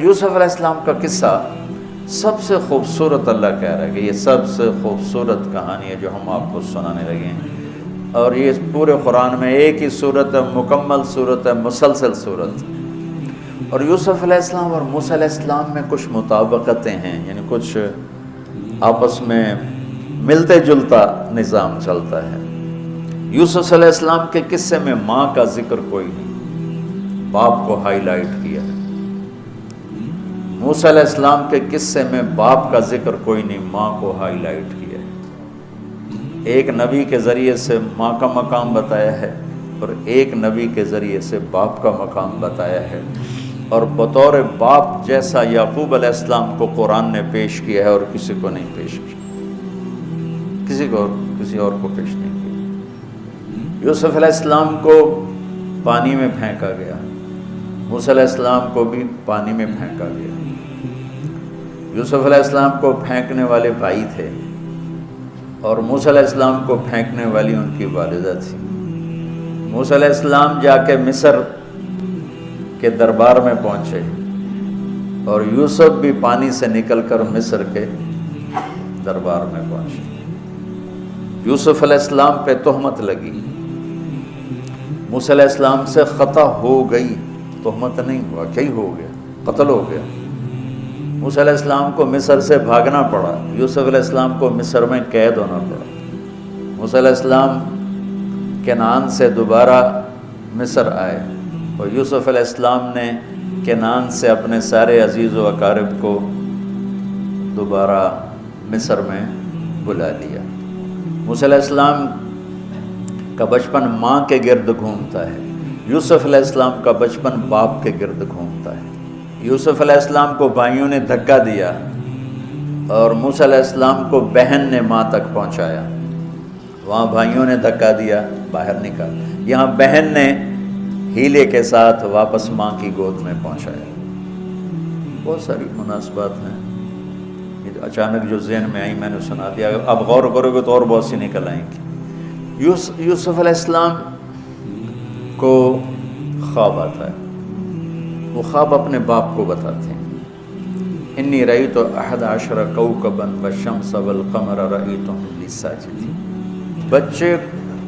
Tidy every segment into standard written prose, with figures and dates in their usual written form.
یوسف علیہ السلام کا قصہ سب سے خوبصورت اللہ کہہ رہا ہے کہ یہ سب سے خوبصورت کہانی ہے جو ہم آپ کو سنانے لگے ہیں، اور یہ پورے قرآن میں ایک ہی صورت ہے، مکمل صورت ہے، مسلسل صورت۔ اور یوسف علیہ السلام اور موسیٰ علیہ السلام میں کچھ مطابقتیں ہیں، یعنی کچھ آپس میں ملتے جلتا نظام چلتا ہے۔ یوسف علیہ السلام کے قصے میں ماں کا ذکر کوئی نہیں، باپ کو ہائی لائٹ کیا ہے۔ موسیٰ علیہ السلام کے قصے میں باپ کا ذکر کوئی نہیں، ماں کو ہائی لائٹ کیا ہے۔ ایک نبی کے ذریعے سے ماں کا مقام بتایا ہے اور ایک نبی کے ذریعے سے باپ کا مقام بتایا ہے، اور بطور باپ جیسا یعقوب علیہ السلام کو قرآن نے پیش کیا ہے اور کسی کو نہیں پیش کیا، کسی اور کو پیش نہیں کیا۔ یوسف علیہ السلام کو پانی میں پھینکا گیا، موسیٰ علیہ السلام کو بھی پانی میں پھینکا گیا۔ یوسف علیہ السلام کو پھینکنے والے بھائی تھے اور موسیٰ علیہ السلام کو پھینکنے والی ان کی والدہ تھی۔ موسیٰ علیہ السلام جا کے مصر کے دربار میں پہنچے اور یوسف بھی پانی سے نکل کر مصر کے دربار میں پہنچے۔ یوسف علیہ السلام پہ تہمت لگی، موسیٰ علیہ السلام سے خطا ہو گئی، تہمت نہیں ہوا، کیا ہو گیا، قتل ہو گیا۔ موسیٰ علیہ السلام کو مصر سے بھاگنا پڑا، یوسف علیہ السلام کو مصر میں قید ہونا پڑا۔ موسیٰ علیہ السلام کنعان سے دوبارہ مصر آئے اور یوسف علیہ السلام نے کنعان سے اپنے سارے عزیز و اقارب کو دوبارہ مصر میں بلا لیا۔ موسیٰ علیہ السلام کا بچپن ماں کے گرد گھومتا ہے، یوسف علیہ السلام کا بچپن باپ کے گرد گھومتا ہے۔ یوسف علیہ السلام کو بھائیوں نے دھکا دیا اور موسیٰ علیہ السلام کو بہن نے ماں تک پہنچایا۔ وہاں بھائیوں نے دھکا دیا، باہر نکالا، یہاں بہن نے ہیلے کے ساتھ واپس ماں کی گود میں پہنچایا۔ بہت ساری مناسبات ہیں، اچانک جو ذہن میں آئی میں نے سنا دیا، اب غور کرو گے تو اور بہت سی نکل آئیں گی۔ یوسف علیہ السلام کو خواب آتا ہے، وہ خواب اپنے باپ کو بتاتے ہیں۔ انی رأیت 11 کوكبا والشمس والقمر رأیتهم لی ساجدین۔ بچے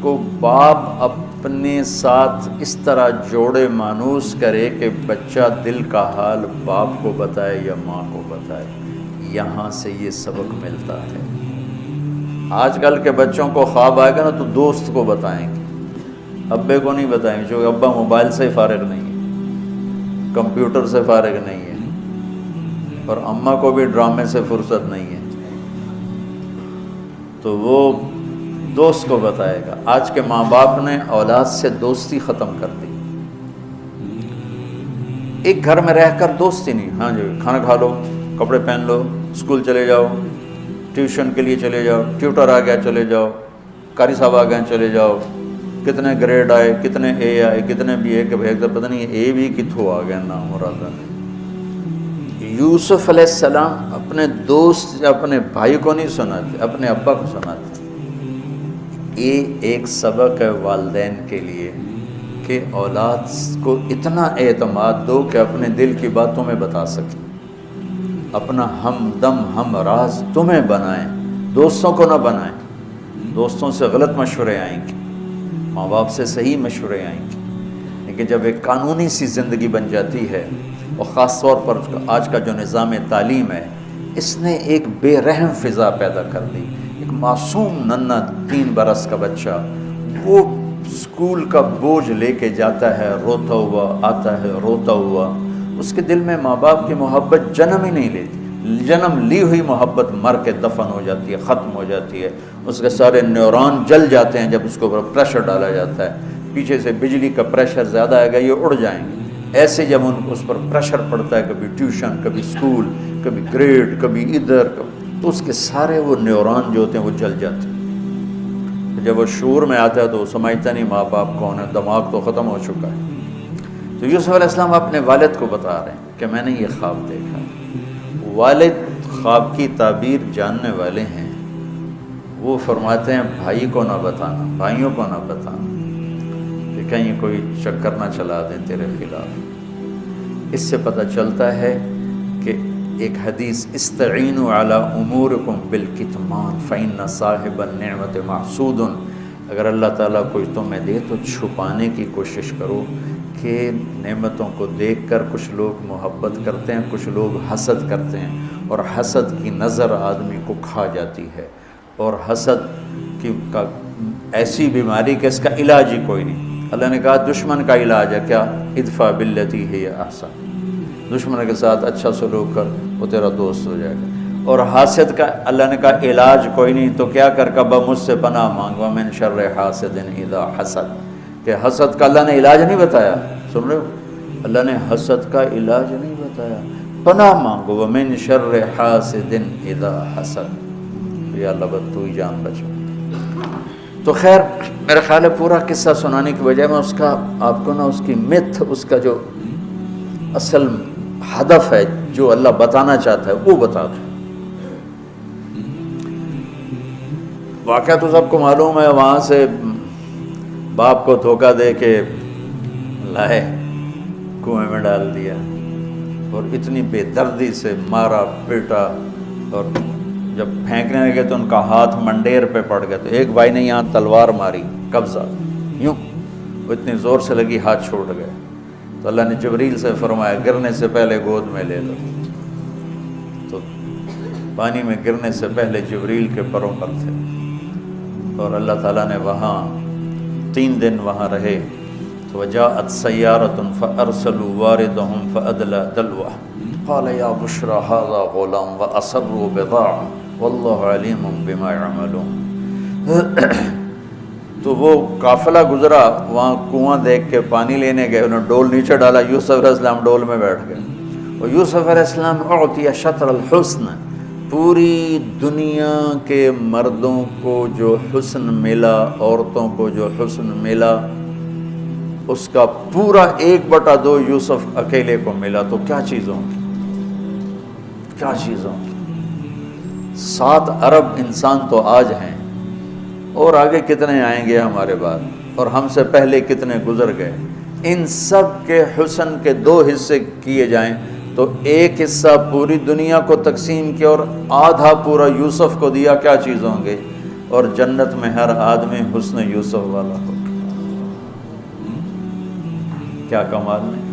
کو باپ اپنے ساتھ اس طرح جوڑے مانوس کرے کہ بچہ دل کا حال باپ کو بتائے یا ماں کو بتائے، یہاں سے یہ سبق ملتا ہے۔ آج کل کے بچوں کو خواب آئے گا نا تو دوست کو بتائیں گے، ابے کو نہیں بتائیں گے، کیونکہ ابا موبائل سے فارغ نہیں ہے، کمپیوٹر سے فارغ نہیں ہے، اور اماں کو بھی ڈرامے سے فرصت نہیں ہے، تو وہ دوست کو بتائے گا۔ آج کے ماں باپ نے اولاد سے دوستی ختم کر دی، ایک گھر میں رہ کر دوستی نہیں، ہاں جی کھانا کھا لو، کپڑے پہن لو، اسکول چلے جاؤ، ٹیوشن کے لیے چلے جاؤ، ٹیوٹر آ گیا چلے جاؤ، قاری صاحب آ گئے چلے جاؤ، کتنے گریڈ آئے، کتنے اے آئے، کتنے بی اے کے بھائی پتہ نہیں اے بھی کتوں آ گیا نام مرادہ۔ یوسف علیہ السلام اپنے دوست اپنے بھائی کو نہیں سناتے، اپنے ابا کو سناتے۔ یہ ایک سبق ہے والدین کے لیے کہ اولاد کو اتنا اعتماد دو کہ اپنے دل کی باتوں میں بتا سکیں، اپنا ہمدم ہم راز تمہیں بنائیں، دوستوں کو نہ بنائیں۔ دوستوں سے غلط مشورے آئیں گے، ماں باپ سے صحیح مشورے آئیں گے، لیکن جب ایک قانونی سی زندگی بن جاتی ہے، اور خاص طور پر آج کا جو نظام تعلیم ہے، اس نے ایک بے رحم فضا پیدا کر دی۔ ایک معصوم ننھا 3 برس کا بچہ وہ اسکول کا بوجھ لے کے جاتا ہے، روتا ہوا آتا ہے، روتا ہوا، اس کے دل میں ماں باپ کی محبت جنم ہی نہیں لیتی، جنم لی ہوئی محبت مر کے دفن ہو جاتی ہے، ختم ہو جاتی ہے، اس کے سارے نیورون جل جاتے ہیں جب اس کو پریشر ڈالا جاتا ہے، پیچھے سے بجلی کا پریشر زیادہ آئے گا یہ اڑ جائیں گے۔ ایسے جب اس پر پریشر پڑتا ہے، کبھی ٹیوشن، کبھی اسکول، کبھی گریڈ، کبھی ادھر، تو اس کے سارے وہ نیورون جو ہوتے ہیں وہ جل جاتے ہیں۔ جب وہ شعور میں آتا ہے تو وہ سمجھتا نہیں ماں باپ کون ہے، دماغ تو ختم ہو چکا ہے۔ تو یوسف علیہ السلام اپنے والد کو بتا رہے ہیں کہ میں نے یہ خواب دیکھا۔ والد خواب کی تعبیر جاننے والے ہیں، وہ فرماتے ہیں بھائی کو نہ بتانا، بھائیوں کو نہ بتانا، کہ کہیں کوئی چکر نہ چلا دیں تیرے خلاف۔ اس سے پتہ چلتا ہے ایک حدیث استعینوا علی امورکم بالکتمان فإن صاحب النعمت محسود، اگر اللہ تعالیٰ کوئی تمہیں دے تو چھپانے کی کوشش کرو، کہ نعمتوں کو دیکھ کر کچھ لوگ محبت کرتے ہیں، کچھ لوگ حسد کرتے ہیں، اور حسد کی نظر آدمی کو کھا جاتی ہے، اور حسد کا ایسی بیماری کہ اس کا علاج ہی کوئی نہیں۔ اللہ نے کہا دشمن کا علاج ہے کیا؟ ادفع باللتی ہی احسن، دشمن کے ساتھ اچھا سلوک کر، وہ تیرا دوست ہو جائے گا۔ اور حاسد کا اللہ نے کہا علاج کوئی نہیں، تو کیا کر کبا مجھ سے پناہ مانگ، ومن شر حاسد اذا حسد، کہ حسد کا اللہ نے علاج نہیں بتایا، سن رہے ہو؟ اللہ نے حسد کا علاج نہیں بتایا، پناہ مانگو، ومن شر حاسد اذا حسد، یا اللہ بس تو ہی جان بچو۔ تو خیر میرا خیال ہے پورا قصہ سنانے کی بجائے میں اس کا آپ کو اس کی متھ، اس کا جو اصل ہدف ہے جو اللہ بتانا چاہتا ہے وہ بتا دوں۔ واقعہ تو سب کو معلوم ہے، وہاں سے باپ کو دھوکہ دے کے لائے، کنویں میں ڈال دیا، اور اتنی بے دردی سے مارا پیٹا، اور جب پھینکنے لگے تو ان کا ہاتھ منڈیر پہ پڑ گیا، تو ایک بھائی نے یہاں تلوار ماری، قبضہ یوں، وہ اتنی زور سے لگی ہاتھ چھوٹ گئے، تو اللہ نے جبریل سے فرمایا گرنے سے پہلے گود میں لے لو، تو پانی میں گرنے سے پہلے جبریل کے پروں پر تھے، اور اللہ تعالیٰ نے وہاں 3 دن وہاں رہے۔ تو وجاءت سیارۃ فارسلوا واردهم فادلى دلوه قال یا بشرى هذا غلام واسروا بضاعة واللہ علیم بما يعملون۔ تو وہ قافلہ گزرا، وہاں کنواں دیکھ کے پانی لینے گئے، انہوں نے ڈول نیچے ڈالا، یوسف علیہ السلام ڈول میں بیٹھ گئے، اور یوسف علیہ السلام اعطی شطر الحسن، پوری دنیا کے مردوں کو جو حسن ملا، عورتوں کو جو حسن ملا، اس کا پورا 1/2 یوسف اکیلے کو ملا، تو کیا چیزوں کی، کیا چیزوں کی۔ 7 ارب انسان تو آج ہیں، اور آگے کتنے آئیں گے ہمارے بعد، اور ہم سے پہلے کتنے گزر گئے۔ ان سب کے حسن کے 2 حصے کیے جائیں تو 1 حصہ پوری دنیا کو تقسیم کیا اور آدھا پورا یوسف کو دیا، کیا چیز ہوں گے؟ اور جنت میں ہر آدمی حسن یوسف والا ہو، کیا کمال نہیں۔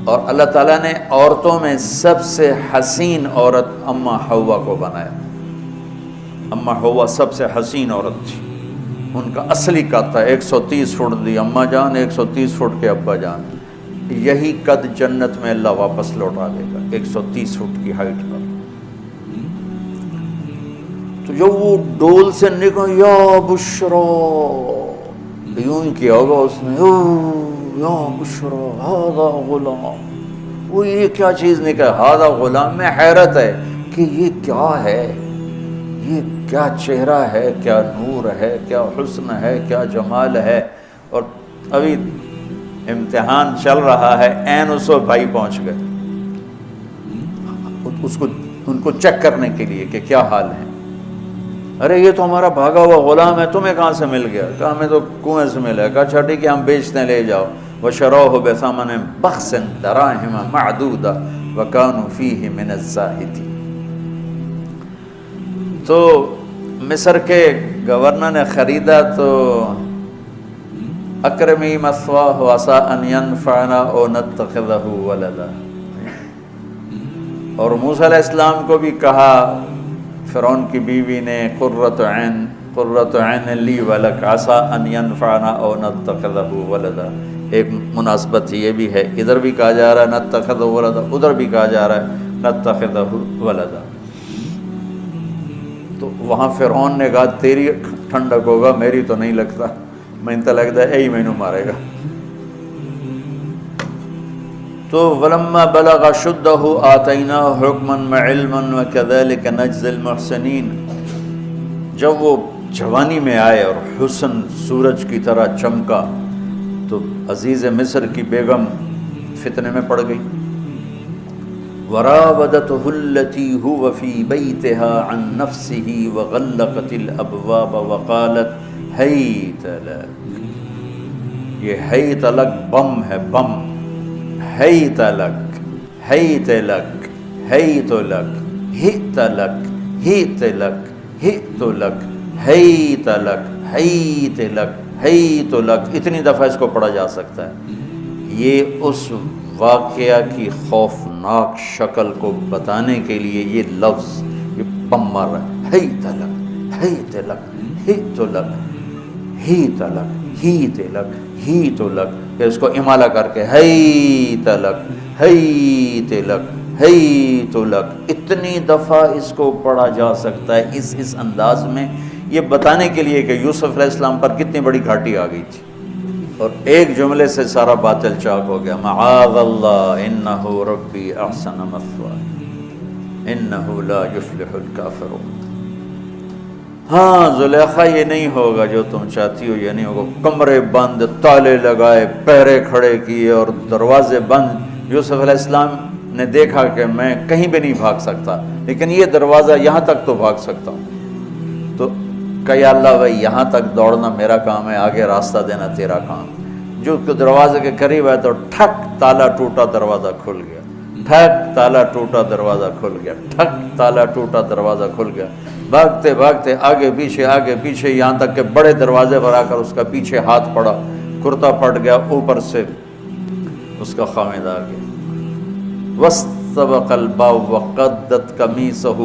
اور اللہ تعالیٰ نے عورتوں میں سب سے حسین عورت اماں حوا کو بنایا، اماں حوا سب سے حسین عورت تھی، ان کا اصلی قد تھا 130 فٹ دی اماں جان، 130 فٹ کے ابا جان، یہی قد جنت میں اللہ واپس لوٹا دے گا، 130 فٹ کی ہائٹ پر۔ تو جو وہ ڈول سے نکل یا بشرا، یوں ہی کیا ہوگا اس نے، یا بشرا ہذا غلام، وہ یہ کیا چیز نکل، ہذا غلام، میں حیرت ہے کہ یہ کیا ہے، یہ کیا چہرہ ہے، کیا نور ہے، کیا حسن ہے، کیا جمال ہے۔ اور ابھی امتحان چل رہا ہے، عین اس وقت بھائی پہنچ گئے ان کو چیک کرنے کے لیے کہ کیا حال ہے۔ ارے یہ تو ہمارا بھاگا ہوا غلام ہے، تمہیں کہاں سے مل گیا؟ کہا ہمیں تو کنویں سے ملا ہے۔ کہا اچھا ٹھیک ہے، ہم بیچتے ہیں، لے جاؤ۔ وَشَرَوْهُ بِثَمَنٍ بَخْسٍ دَرَاهِمَ مَعْدُودَةٍ وَكَانُوا فِيهِ مِنَ الزَّاهِدِينَ۔ تو مصر کے گورنر نے خریدا تو اکرمی مثواہ عسیٰ ان ینفعنا او نتخذہ ولدا، اور موسیٰ علیہ السلام کو بھی کہا فرعون کی بیوی نے، قرۃ عین لی ولک عسیٰ ان ینفعنا او نتخذہ ولدا۔ ایک مناسبت یہ بھی ہے، ادھر بھی کہا جا رہا ہے نتخذہ ولدا، ادھر بھی کہا جا رہا ہے نتخذہ ولدا۔ تو وہاں فرعون نے کہا تیری ٹھنڈک ہوگا، میری تو نہیں لگتا، میں تو لگتا ہے یہی مینوں مارے گا۔ تو ولما بلغ شدہ آتیناہ حکما وعلما وکذلک نجزی المحسنین، جب وہ جوانی میں آئے اور حسن سورج کی طرح چمکا تو عزیز مصر کی بیگم فتنے میں پڑ گئی۔ وراودته التي هو في بيتها عن نفسه وغلقت الابواب وقالت هيت لك، یہ ہیت لک بم ہے، بم، ہیت لک، حیت لک حیت لک ہت لک ہت لک ہت لک حیت لک حیت لک حیت لک، اتنی دفعہ اس کو پڑھا جا سکتا ہے۔ یہ اس واقعہ کی خوفناک شکل کو بتانے کے لیے یہ لفظ یہ بم مار رہا ہے، حیت لک حیت لک ہت لک ہت لک ہت لک ہت لک، پھر اس کو امالہ کر کے حیت لک حیت لک حیت لک، اتنی دفعہ اس کو پڑھا جا سکتا ہے اس انداز میں، یہ بتانے کے لیے کہ یوسف علیہ السلام پر کتنی بڑی گھاٹی آ گئی تھی، اور ایک جملے سے سارا باطل چاک ہو گیا، معاذ اللہ انہ ربی احسن مثوایا انہ لا یفلح الکافرون۔ ہاں زلیخا یہ نہیں ہوگا جو تم چاہتی ہو، یہ نہیں ہوگا، کمرے بند، تالے لگائے، پہرے کھڑے کیے اور دروازے بند۔ یوسف علیہ السلام نے دیکھا کہ میں کہیں بھی نہیں بھاگ سکتا، لیکن یہ دروازہ یہاں تک تو بھاگ سکتا ہوں، تو کہ یا اللہ بھائی یہاں تک دوڑنا میرا کام ہے، آگے راستہ دینا تیرا کام۔ جو دروازے کے قریب ہے تو ٹھک تالا ٹوٹا دروازہ کھل گیا، ٹھک تالا ٹوٹا دروازہ کھل گیا، ٹھک تالا ٹوٹا دروازہ کھل گیا، بھاگتے بھاگتے آگے پیچھے یہاں تک کہ بڑے دروازے پر آ کر اس کا پیچھے ہاتھ پڑا، کرتا پھٹ گیا، اوپر سے اس کا خامد آ گیا۔ واستبق الباب وقدت قمیصه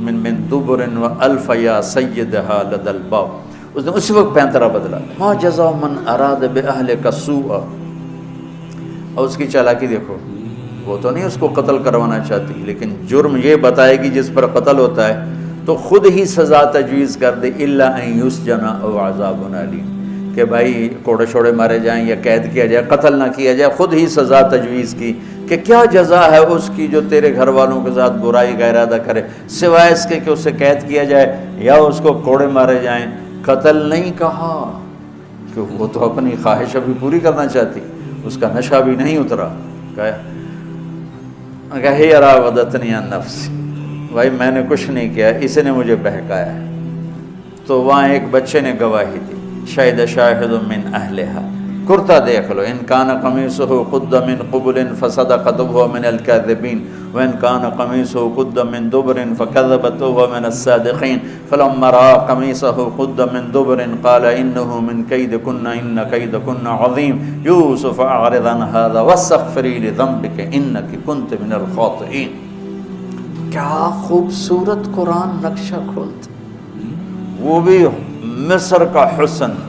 من دبر والف یا سیدها لدى الباب، اس نے اسی وقت پینترا بدلا، ما جزاء من اراد باهلك سوءا، اور اس کی چالاکی دیکھو، وہ تو نہیں اس کو قتل کروانا چاہتی، لیکن جرم یہ بتائے گی جس پر قتل ہوتا ہے تو خود ہی سزا تجویز کر دے، الا ان یسجن او عذاب الیم، کہ بھائی کوڑے شوڑے مارے جائیں یا قید کیا جائے، قتل نہ کیا جائے، خود ہی سزا تجویز کی کہ کیا جزا ہے اس کی جو تیرے گھر والوں کے ساتھ برائی کا ارادہ کرے، سوائے اس کے کہ اسے قید کیا جائے یا اس کو کوڑے مارے جائیں، قتل نہیں کہا، کہ وہ تو اپنی خواہش ابھی پوری کرنا چاہتی، اس کا نشہ بھی نہیں اترا، کہا ہی راودتنی عن نفسی، بھائی میں نے کچھ نہیں کیا، اس نے مجھے بہکایا ہے۔ تو وہاں ایک بچے نے گواہی دی، شاہد شاہد من اہلہا، کرتا دیکھ لو، ان کان قمیصہ قد من قبل فصدقت وهو من الكاذبین وان کان قمیصہ قد من دبر فکذبت وهو من الصادقین فلما رأى قمیصہ قد من دبر قال انه من کیدکن ان کیدکن عظیم یوسف اعرض عن هذا واستغفری لذنبک انک کنت من الخاطئین۔ کیا خوبصورت قرآن نقشہ کھولتا، وہ بھی مصر کا حسن،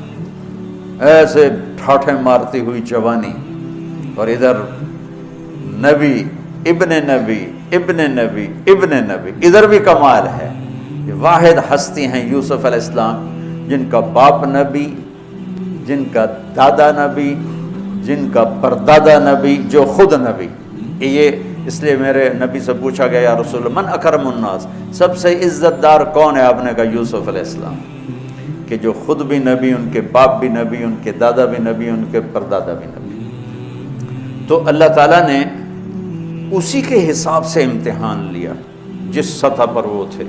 ایسے ٹھاٹھے مارتی ہوئی جوانی، اور ادھر نبی ابن نبی ابن نبی ابن نبی، ادھر بھی کمال ہے۔ یہ واحد ہستی ہیں یوسف علیہ السلام، جن کا باپ نبی، جن کا دادا نبی، جن کا پردادا نبی، جو خود نبی۔ یہ اس لیے میرے نبی سے پوچھا گیا یا رسول اللہ من اکرم الناس، سب سے عزت دار کون ہے؟ آپ نے کہا یوسف علیہ السلام، کہ جو خود بھی نبی، ان کے باپ بھی نبی، ان کے دادا بھی نبی، ان کے پردادا بھی نبی۔ تو اللہ تعالیٰ نے اسی کے حساب سے امتحان لیا جس سطح پر وہ تھے،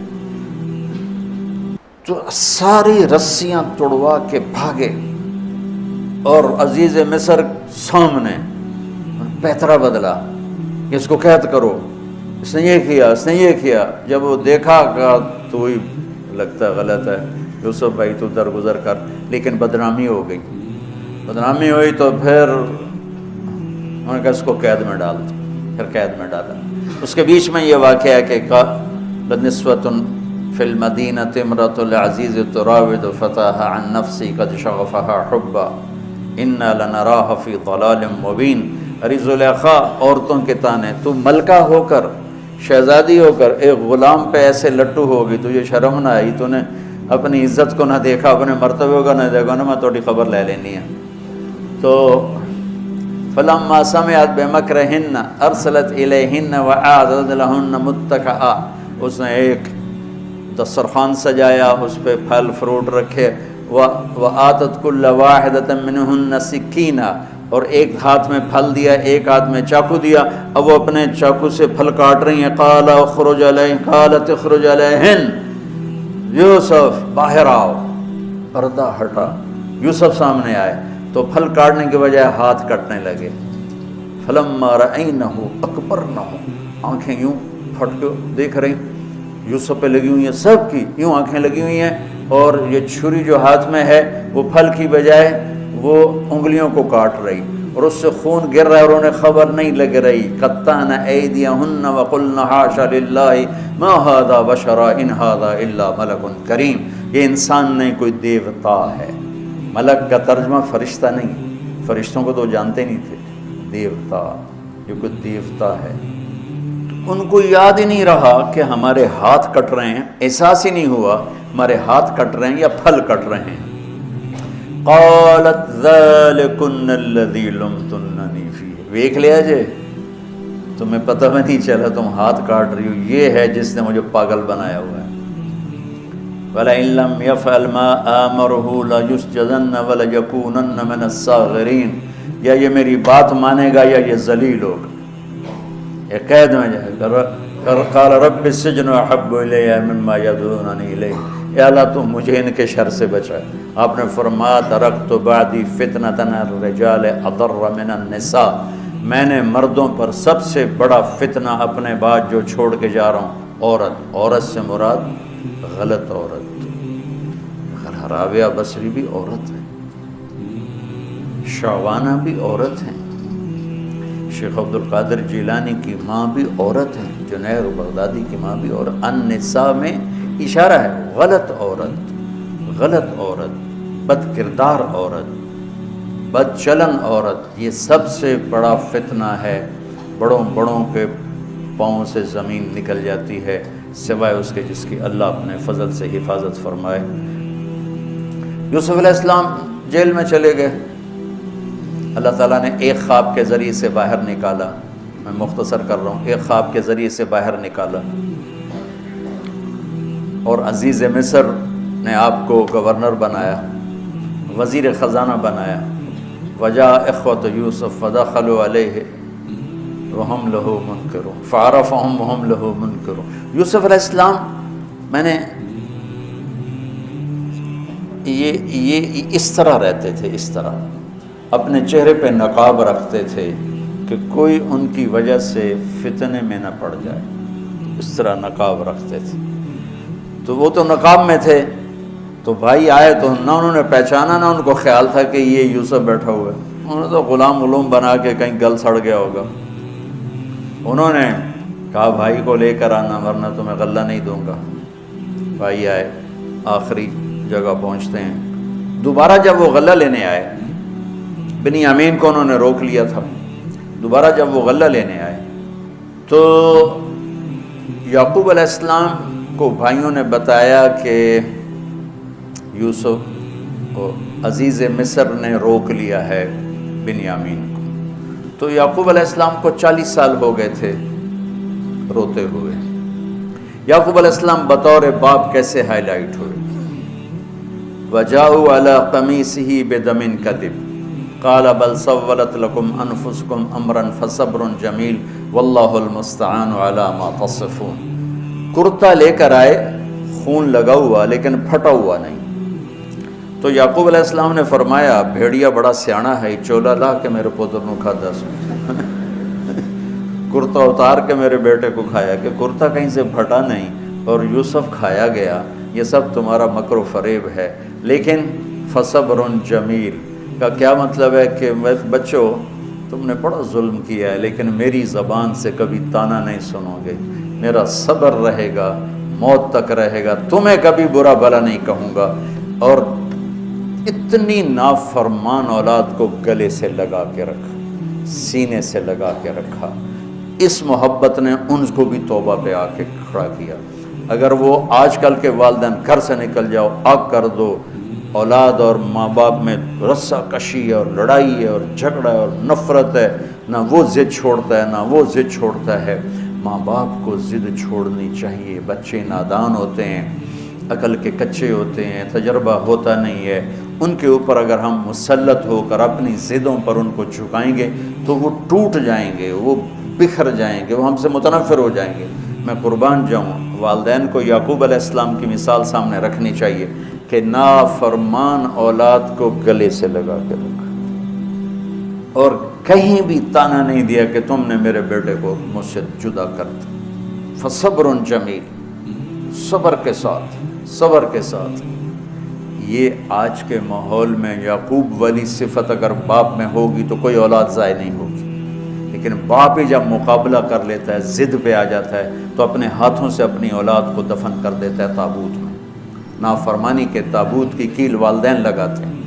تو ساری رسیاں توڑوا کے بھاگے، اور عزیز مصر سامنے پیترا بدلا کہ اس کو قید کرو، اس نے یہ کیا، اس نے یہ کیا۔ جب وہ دیکھا کہ تو ہی لگتا غلط ہے یوسف بھائی، تو درگزر کر، لیکن بدنامی ہو گئی، بدنامی ہوئی تو پھر انہوں نے کہا اس کو قید میں ڈال دو، پھر قید میں ڈالا۔ اس کے بیچ میں یہ واقعہ ہے کہ نسوۃ فی المدینۃ امرأۃ العزیز تراود فتاها عن نفسی قد شغفها حبا انا لنراها فی ضلال مبین۔ ارے زلیخا، عورتوں کے تانے، تو ملکہ ہو کر، شہزادی ہو کر ایک غلام پہ ایسے لٹو ہوگی، تجھے شرم نہ آئی؟ تو نے اپنی عزت کو نہ دیکھا، اپنے مرتبے کو نہ دیکھا، نا میں تھوڑی خبر لے لینی ہے۔ تو فلما سمعت بمکرہن ارسلت الیہن واعدت لہن متکئا، اس نے ایک دسترخوان سجایا، اس پہ پھل فروٹ رکھے، وآتت کل واحدۃ منہن سکینہ، اور ایک ہاتھ میں پھل دیا، ایک ہاتھ میں چاقو دیا، اب وہ اپنے چاقو سے پھل کاٹ رہی ہیں۔ قال اخرج علیہن، قالت اخرج علیہن، یوسف باہر آؤ، پردہ ہٹا، یوسف سامنے آئے، تو پھل کاٹنے کے بجائے ہاتھ کٹنے لگے، فلما رأینہ اکبرنہ، آنکھیں یوں پھٹ کے دیکھ رہی یوسف پہ لگی ہوئی ہیں، سب کی یوں آنکھیں لگی ہوئی ہیں، اور یہ چھری جو ہاتھ میں ہے وہ پھل کی بجائے وہ انگلیوں کو کاٹ رہی، اور اس سے خون گر رہا ہے، اور انہیں خبر نہیں لگ رہی۔ قطعن ایدیہن وقلن حاش للہ ما ھذا بشرا ان ھذا الا ملک کریم، یہ انسان نہیں کوئی دیوتا ہے۔ ملک کا ترجمہ فرشتہ نہیں، فرشتوں کو تو جانتے نہیں تھے، دیوتا، یہ کوئی دیوتا ہے۔ ان کو یاد ہی نہیں رہا کہ ہمارے ہاتھ کٹ رہے ہیں، احساس ہی نہیں ہوا ہمارے ہاتھ کٹ رہے ہیں یا پھل کٹ رہے ہیں۔ قالت ذالکن الذی لمتننی فیہ، دیکھ لیا جے، تمہیں پتہ بھی نہیں چلا تم ہاتھ کاٹ رہی ہو، یہ ہے جس نے مجھے پاگل بنایا ہوا ہے۔ وَلَئِن لَّمْ يَفْعَلْ مَا آمَرُهُ لَيُسْجَنَّ وَلَيَكُونَنَّ مِنَ الصَّاغِرِينَ، یا یہ میری بات مانے گا یا یہ ذلیل ہوگا، یہ قید میں جائے گا۔ قال رب السجن احب الی مما یدعوننی الیہ، اے اللہ تم مجھے ان کے شر سے بچا۔ آپ نے فرمایا ترکت بعدی فتنۃ الرجال اضر من النساء، میں نے مردوں پر سب سے بڑا فتنہ اپنے بعد جو چھوڑ کے جا رہا ہوں عورت، عورت سے مراد غلط عورت۔ راویہ بصری بھی عورت ہے، شعوانہ بھی عورت ہیں، شیخ عبد القادر جیلانی کی ماں بھی عورت ہے، جنید بغدادی کی ماں بھی عورت۔ النساء میں اشارہ ہے غلط عورت، غلط عورت، بد کردار عورت، بد چلن عورت، یہ سب سے بڑا فتنہ ہے۔ بڑوں بڑوں کے پاؤں سے زمین نکل جاتی ہے سوائے اس کے جس کی اللہ اپنے فضل سے حفاظت فرمائے۔ یوسف علیہ السلام جیل میں چلے گئے، اللہ تعالیٰ نے ایک خواب کے ذریعے سے باہر نکالا، میں مختصر کر رہا ہوں، ایک خواب کے ذریعے سے باہر نکالا، اور عزیز مصر نے آپ کو گورنر بنایا، وزیر خزانہ بنایا۔ وجاء اخوۃ یوسف فدخلوا علیہ وہم لہ منکرون فعرفہم وہم لہ منکرون۔ یوسف علیہ السلام میں نے یہ اس طرح رہتے تھے، اس طرح اپنے چہرے پہ نقاب رکھتے تھے کہ کوئی ان کی وجہ سے فتنے میں نہ پڑ جائے، اس طرح نقاب رکھتے تھے۔ تو وہ تو نقاب میں تھے، تو بھائی آئے تو نہ انہوں نے پہچانا، نہ ان کو خیال تھا کہ یہ یوسف بیٹھا ہوا ہے، انہوں نے تو غلام علوم بنا کے کہیں گل سڑ گیا ہوگا۔ انہوں نے کہا بھائی کو لے کر آنا ورنہ تمہیں غلہ نہیں دوں گا۔ بھائی آئے، آخری جگہ پہنچتے ہیں۔ دوبارہ جب وہ غلہ لینے آئے، بنیامین کو انہوں نے روک لیا تھا، دوبارہ جب وہ غلہ لینے آئے تو یعقوب علیہ السلام کو بھائیوں نے بتایا کہ یوسف کو عزیز مصر نے روک لیا ہے بنیامین کو۔ تو یعقوب علیہ السلام کو 40 سال ہو گئے تھے روتے ہوئے۔ یعقوب علیہ السلام بطور باپ کیسے ہائی لائٹ ہوئے؟ وَجَاءُوا عَلَىٰ قَمِيصِهِ بِدَمٍ كَذِبٍ قَالَ بَلْ سَوَّلَتْ لَكُمْ أَنفُسُكُمْ أَمْرًا فَصَبْرٌ جَمِيلٌ وَاللَّهُ الْمُسْتَعَانُ عَلَىٰ مَا تَصِفُونَ۔ کرتا لے کر آئے، خون لگا ہوا لیکن پھٹا ہوا نہیں۔ تو یعقوب علیہ السلام نے فرمایا بھیڑیا بڑا سیانا ہے، چولا لا کے میرے پوتر نو کھا دس، کرتا اتار کے میرے بیٹے کو کھایا، کہ کرتا کہیں سے پھٹا نہیں اور یوسف کھایا گیا، یہ سب تمہارا مکر و فریب ہے۔ لیکن فصبر جمیل کا کیا مطلب ہے کہ بچوں تم نے بڑا ظلم کیا ہے لیکن میری زبان سے کبھی طعنہ نہیں سنو گے، میرا صبر رہے گا، موت تک رہے گا، تمہیں کبھی برا بھلا نہیں کہوں گا۔ اور اتنی نافرمان اولاد کو گلے سے لگا کے رکھا، سینے سے لگا کے رکھا۔ اس محبت نے ان کو بھی توبہ پہ آ کے کھڑا کیا۔ اگر وہ آج کل کے والدین گھر سے نکل جاؤ، آگ کر دو، اولاد اور ماں باپ میں رسہ کشی ہے اور لڑائی ہے اور جھگڑا ہے اور نفرت ہے، نہ وہ ضد چھوڑتا ہے نہ وہ ضد چھوڑتا ہے۔ ماں باپ کو ضد چھوڑنی چاہیے، بچے نادان ہوتے ہیں، عقل کے کچے ہوتے ہیں، تجربہ ہوتا نہیں ہے، ان کے اوپر اگر ہم مسلط ہو کر اپنی ضدوں پر ان کو جھکائیں گے تو وہ ٹوٹ جائیں گے، وہ بکھر جائیں گے، وہ ہم سے متنفر ہو جائیں گے۔ میں قربان جاؤں، والدین کو یعقوب علیہ السلام کی مثال سامنے رکھنی چاہیے کہ نافرمان اولاد کو گلے سے لگا کے رکھا اور کہیں بھی تانا نہیں دیا کہ تم نے میرے بیٹے کو مجھ سے جدا کر دیا۔ فصبر جمیل، صبر کے ساتھ۔ یہ آج کے ماحول میں یعقوب والی صفت اگر باپ میں ہوگی تو کوئی اولاد ضائع نہیں ہوگی، لیکن باپ ہی جب مقابلہ کر لیتا ہے، ضد پہ آ جاتا ہے، تو اپنے ہاتھوں سے اپنی اولاد کو دفن کر دیتا ہے تابوت میں۔ نافرمانی کے تابوت کی کیل والدین لگاتے ہیں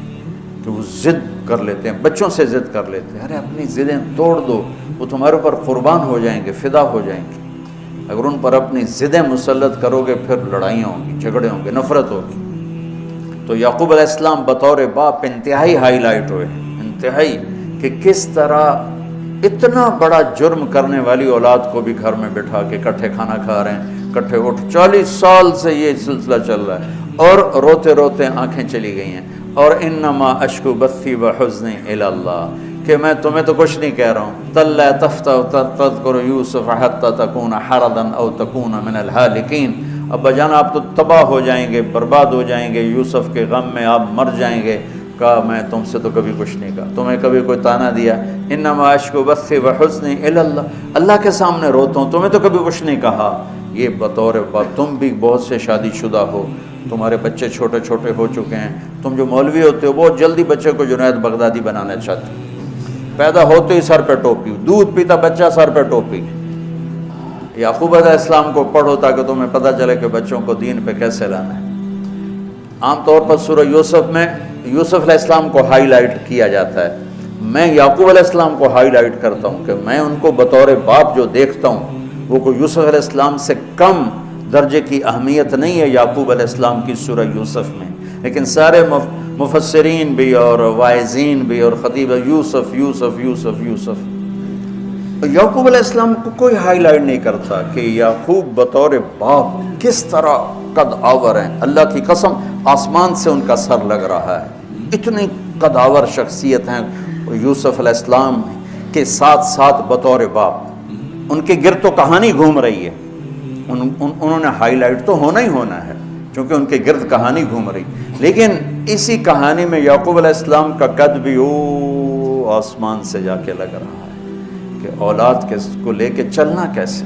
کہ وہ ضد کر لیتے ہیں، بچوں سے ضد کر لیتے ہیں، ارے اپنی ضدیں توڑ دو، وہ تمہارے اوپر قربان ہو جائیں گے، فدا ہو جائیں گے۔ اگر ان پر اپنی ضدیں مسلط کرو گے پھر لڑائیاں ہوں گی، جھگڑے ہوں گے، نفرت ہوگی۔ تو یعقوب علیہ السلام بطور باپ انتہائی ہائی لائٹ ہوئے، انتہائی، کہ کس طرح اتنا بڑا جرم کرنے والی اولاد کو بھی گھر میں بٹھا کے اکٹھے کھانا کھا رہے ہیں، اکٹھے اٹھ، 40 سال سے یہ سلسلہ چل رہا ہے، اور روتے روتے آنکھیں چلی گئی ہیں، اور انما اشکو بثی وحزنی الی اللہ، کہ میں تمہیں تو کچھ نہیں کہہ رہا ہوں، تلا تفتح تذکر یوسف حتی تکون حردا او تکون من الہالکین، ابا جان آپ تو تباہ ہو جائیں گے، برباد ہو جائیں گے، یوسف کے غم میں آپ مر جائیں گے۔ کہا میں تم سے تو کبھی کچھ نہیں کہا، تمہیں کبھی کوئی تانا دیا؟ انما اشکو بثی وحزنی الی اللہ، اللہ کے سامنے روتا ہوں، تمہیں تو کبھی کچھ نہیں کہا۔ یہ بطور باپ، تم بھی بہت سے شادی شدہ ہو، تمہارے بچے چھوٹے چھوٹے ہو چکے ہیں، تم جو مولوی ہوتے ہو بہت جلدی بچے کو جنید بغدادی بنانا چاہتے ہو، پیدا ہوتے ہی سر پہ ٹوپی، دودھ پیتا بچہ سر پہ ٹوپی۔ یعقوب علیہ السلام کو پڑھو تاکہ تمہیں پتہ چلے کہ بچوں کو دین پہ کیسے لانا ہے۔ عام طور پر سورہ یوسف میں یوسف علیہ السلام کو ہائی لائٹ کیا جاتا ہے، میں یعقوب علیہ السلام کو ہائی لائٹ کرتا ہوں کہ میں ان کو بطور باپ جو دیکھتا ہوں وہ کوئی یوسف علیہ السلام سے کم درجے کی اہمیت نہیں ہے یعقوب علیہ السلام کی سورہ یوسف میں، لیکن سارے مفسرین بھی اور واعظین بھی اور خطیب یوسف یوسف یوسف یوسف، یعقوب علیہ السلام کو کوئی ہائی لائٹ نہیں کرتا کہ یعقوب بطور باپ کس طرح قد آور ہیں۔ اللہ کی قسم آسمان سے ان کا سر لگ رہا ہے، اتنی قد آور شخصیت ہیں یوسف علیہ السلام کے ساتھ ساتھ بطور باپ۔ ان کے گرد تو کہانی گھوم رہی ہے، انہوں نے ہائی لائٹ تو ہونا ہی ہونا ہے چونکہ ان کے گرد کہانی گھوم رہی، لیکن اسی کہانی میں یعقوب علیہ السلام کا قد بھی آسمان سے جا کے لگ رہا ہے کہ اولاد کو لے کے چلنا کیسے،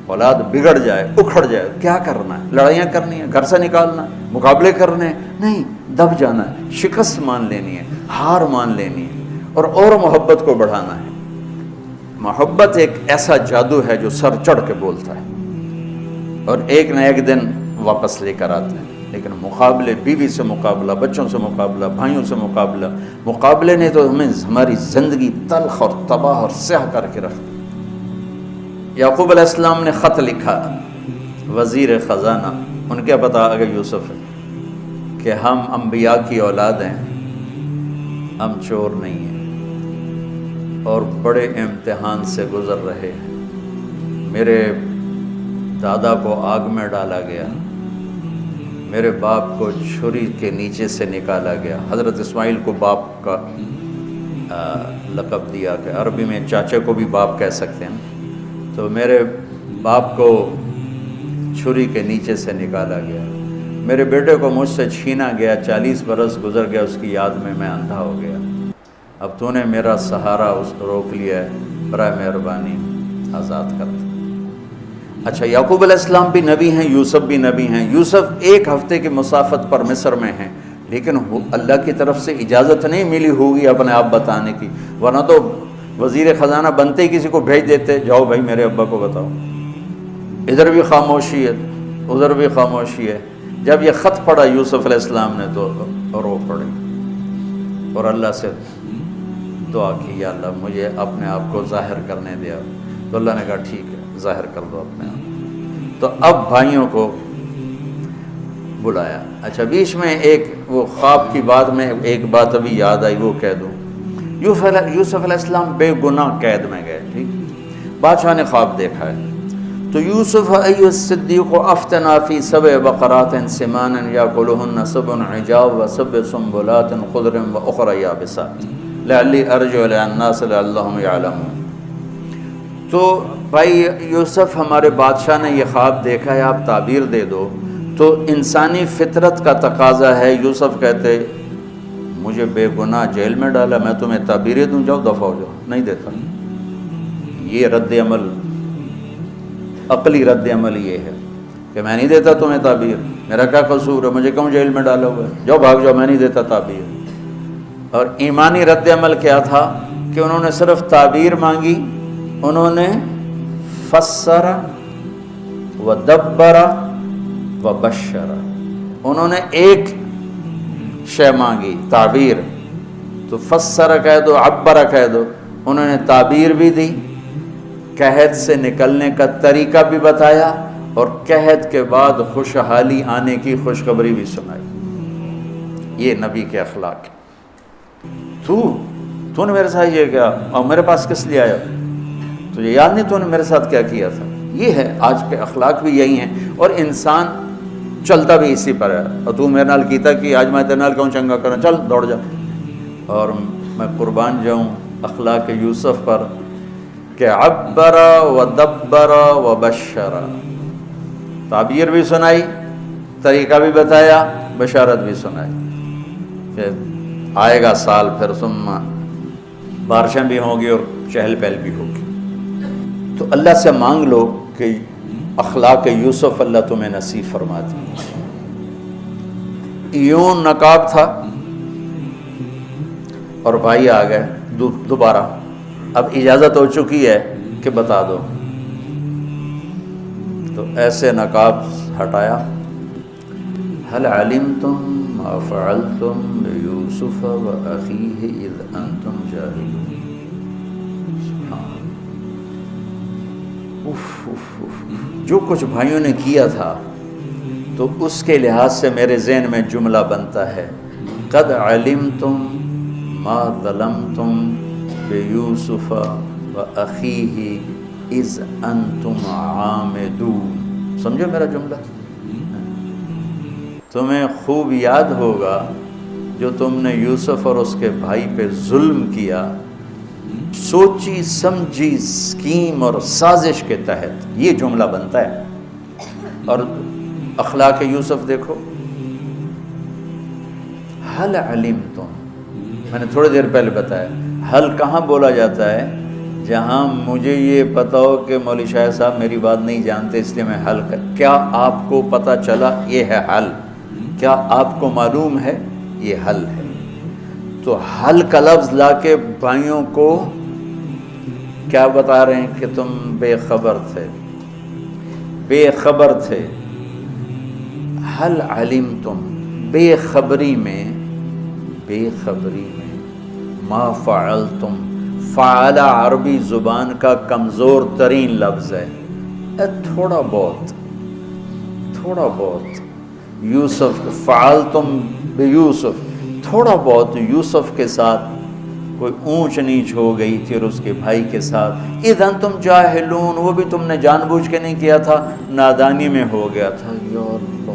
اولاد بگڑ جائے، اکھڑ جائے، کیا کرنا ہے؟ لڑائیاں کرنی ہے، گھر سے نکالنا ہے، مقابلے کرنے ہیں؟ نہیں، دب جانا ہے، شکست مان لینی ہے، ہار مان لینی ہے، اور محبت کو بڑھانا ہے۔ محبت ایک ایسا جادو ہے جو سر چڑھ کے بولتا ہے اور ایک نہ ایک دن واپس لے کر آتا ہے، لیکن مقابلے، بیوی سے مقابلہ، بچوں سے مقابلہ، بھائیوں سے مقابلہ، مقابلے نے تو ہمیں ہماری زندگی تلخ اور تباہ اور سیاہ کر کے رکھ دی۔ یعقوب علیہ السلام نے خط لکھا، وزیر خزانہ، ان کے پتہ آگے یوسف ہے کہ ہم انبیاء کی اولاد ہیں، ہم چور نہیں ہیں اور بڑے امتحان سے گزر رہے ہیں۔ میرے دادا کو آگ میں ڈالا گیا، میرے باپ کو چھری کے نیچے سے نکالا گیا۔ حضرت اسماعیل کو باپ کا لقب دیا کہ عربی میں چاچے کو بھی باپ کہہ سکتے ہیں، تو میرے باپ کو چھری کے نیچے سے نکالا گیا، میرے بیٹے کو مجھ سے چھینا گیا، 40 برس گزر گیا، اس کی یاد میں اندھا ہو گیا، اب تو نے میرا سہارا روک لیا ہے، برائے مہربانی آزاد کر دے۔ اچھا، یعقوب علیہ السلام بھی نبی ہیں، یوسف بھی نبی ہیں۔ یوسف 1 ہفتے کی مسافت پر مصر میں ہیں، لیکن اللہ کی طرف سے اجازت نہیں ملی ہوگی اپنے آپ بتانے کی، ورنہ تو وزیر خزانہ بنتے ہی کسی کو بھیج دیتے، جاؤ بھائی میرے ابا کو بتاؤ۔ ادھر بھی خاموشی ہے، ادھر بھی خاموشی ہے۔ جب یہ خط پڑھا یوسف علیہ السلام نے تو رو پڑی اور اللہ سے دعا کی، یا اللہ مجھے اپنے آپ کو ظاہر کرنے دیا۔ تو اللہ نے کہا ٹھیک ہے، ظاہر کر دو اپنے آپ۔ تو اب بھائیوں کو بلایا۔ اچھا، بیچ میں ایک وہ خواب کی بات میں ایک بات ابھی یاد آئی، وہ کہہ دوں۔ یوسف علیہ السلام بے گناہ قید میں گئے، ٹھیک، بادشاہ نے خواب دیکھا ہے تو یوسف ایھا الصدیق افتنا فی 7 بقرات سمان یاکلہن 7 عجاف و 7 سنبلات خضر و اخری یابسات لعلی ارجع الی الناس لعلہم یعلمون۔ تو بھائی یوسف، ہمارے بادشاہ نے یہ خواب دیکھا ہے، آپ تعبیر دے دو۔ تو انسانی فطرت کا تقاضا ہے، یوسف کہتے مجھے بے گناہ جیل میں ڈالا، میں تمہیں تعبیریں دوں، جاؤ دفع ہو جاؤ، نہیں دیتا۔ یہ رد عمل، عقلی رد عمل یہ ہے کہ میں نہیں دیتا تمہیں تعبیر، میرا کیا قصور ہے، مجھے کیوں جیل میں ڈالا ہوا ہے، جاؤ بھاگ جاؤ، میں نہیں دیتا تعبیر۔ اور ایمانی رد عمل کیا تھا کہ انہوں نے صرف تعبیر مانگی، انہوں نے فسر و دبر و بشر، انہوں نے ایک شے مانگی تعبیر، تو فسر کہہ دو، عبر کہہ دو، انہوں نے تعبیر بھی دی، قحط سے نکلنے کا طریقہ بھی بتایا، اور قحط کے بعد خوشحالی آنے کی خوشخبری بھی سنائی۔ یہ نبی کے اخلاق۔ تو نے میرے ساتھ یہ کیا، اور میرے پاس کس لیے آیا، تجھے یاد نہیں تو نے میرے ساتھ کیا کیا تھا؟ یہ ہے آج کے اخلاق بھی یہی ہیں، اور انسان چلتا بھی اسی پر ہے۔ اور تو میرے نال کیتا کہ آج میں تیرے نال کیوں چنگا کروں، چل دوڑ جا۔ اور میں قربان جاؤں اخلاق یوسف پر کہ عبر و دبر و بشر، تعبیر بھی سنائی، طریقہ بھی بتایا، بشارت بھی سنائی کہ آئے گا سال، پھر ثم بارشیں بھی ہوں گی اور چہل پہل بھی ہوگی۔ تو اللہ سے مانگ لو کہ اخلاق یوسف اللہ تمہیں نصیب فرما دے۔ یوں نقاب تھا اور بھائی آ گئے دوبارہ، اب اجازت ہو چکی ہے کہ بتا دو، تو ایسے نقاب ہٹایا، هل علمتم ما فعلتم بيوسف وأخيه إذ أنتم جاهلون۔ جو کچھ بھائیوں نے کیا تھا تو اس کے لحاظ سے میرے ذہن میں جملہ بنتا ہے، قد علمتم ما ظلمتم بیوسف وأخیہ اذ انتم عامدون۔ سمجھو میرا جملہ؟ تمہیں خوب یاد ہوگا جو تم نے یوسف اور اس کے بھائی پہ ظلم کیا، سوچی سمجھی اسکیم اور سازش کے تحت، یہ جملہ بنتا ہے۔ اور اخلاق یوسف دیکھو، حل علمتم، میں نے تھوڑی دیر پہلے بتایا، حل کہاں بولا جاتا ہے؟ جہاں مجھے یہ پتا ہو کہ مولوی شاہ صاحب میری بات نہیں جانتے اس لیے میں حل کر، کیا آپ کو پتہ چلا؟ یہ ہے حل۔ کیا آپ کو معلوم ہے؟ یہ حل ہے۔ تو حل کا لفظ لا کے بھائیوں کو کیا بتا رہے ہیں کہ تم بے خبر تھے، بے خبر تھے۔ حل علمتم، بے خبری میں ما فعلتم، فعل عربی زبان کا کمزور ترین لفظ ہے، تھوڑا بہت یوسف، فعلتم بیوسف، تھوڑا بہت یوسف کے ساتھ کوئی اونچ نیچ ہو گئی تھی، اور اس کے بھائی کے ساتھ اذ انتم جاہلون، وہ بھی تم نے جان بوجھ کے نہیں کیا تھا، نادانی میں ہو گیا تھا۔ یا اللہ،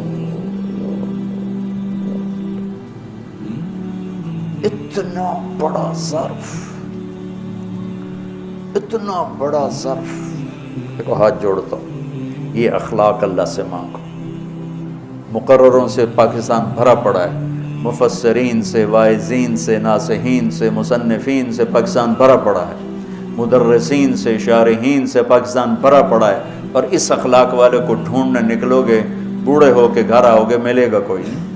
اتنا بڑا ظرف، اتنا بڑا ظرف، دیکھو ہاتھ جوڑتا ہوں، یہ اخلاق اللہ سے مانگو۔ مقرروں سے پاکستان بھرا پڑا ہے، مفسرین سے، واعظین سے، ناصحین سے، مصنفین سے پاکستان بھرا پڑا ہے، مدرسین سے، شارحین سے پاکستان بھرا پڑا ہے، اور اس اخلاق والے کو ڈھونڈنے نکلو گے، بوڑھے ہو کے گھر آؤ گے، ملے گا کوئی نہیں۔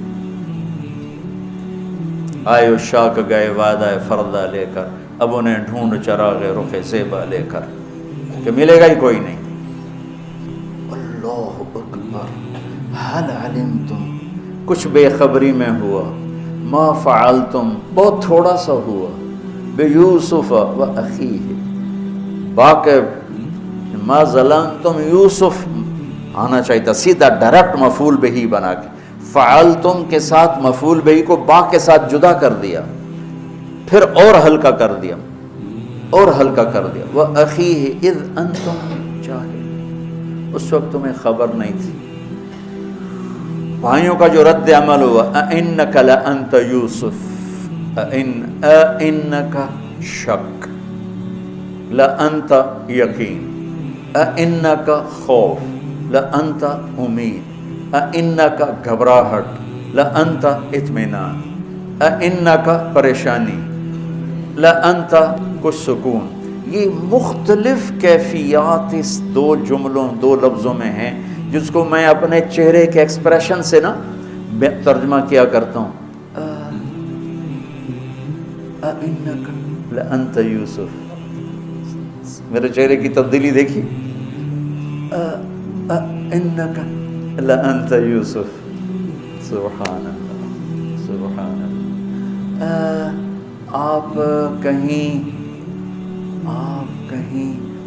آئے اشاق گئے وعدہ فردہ لے کر، اب انہیں ڈھونڈ چراغ رخ زیبا لے کر، کہ ملے گا ہی کوئی نہیں۔ اللہ اکبر، حل علمتم، کچھ بے خبری میں ہوا، ما فعلتم، بہت تھوڑا سا ہوا، بیوسف و اخیہ، باقی ما ظلمتم، یوسف آنا چاہیے تھا سیدھا ڈائریکٹ مفعول بہی بنا کے، فعلتم کے ساتھ مفعول بہی کو با کے ساتھ جدا کر دیا، پھر اور ہلکا کر دیا، وَأَخِيهِ إِذْ أَنْتُمْ جَاهِلُونَ، اس وقت تمہیں خبر نہیں تھی۔ بھائیوں کا جو رد عمل ہوا، أَإِنَّكَ لَأَنْتَ يُوسُف، أَإِنَّكَ شک، لَأَنْتَ یقین، أَإِنَّكَ خوف، لَأَنْتَ امید، أَإِنَّكَ گھبراہٹ، لَأَنْتَ اطمینان، انکا پریشانی، لانت کچھ سکون. یہ مختلف کیفیات اس دو جملوں دو لفظوں میں ہیں جس کو میں اپنے چہرے کے ایکسپریشن سے نا ترجمہ کیا کرتا ہوں. انک لانت یوسف، میرے چہرے کی تبدیلی دیکھی. انک لانت یوسف، سبحان اللہ سبحان اللہ. آپ کہیں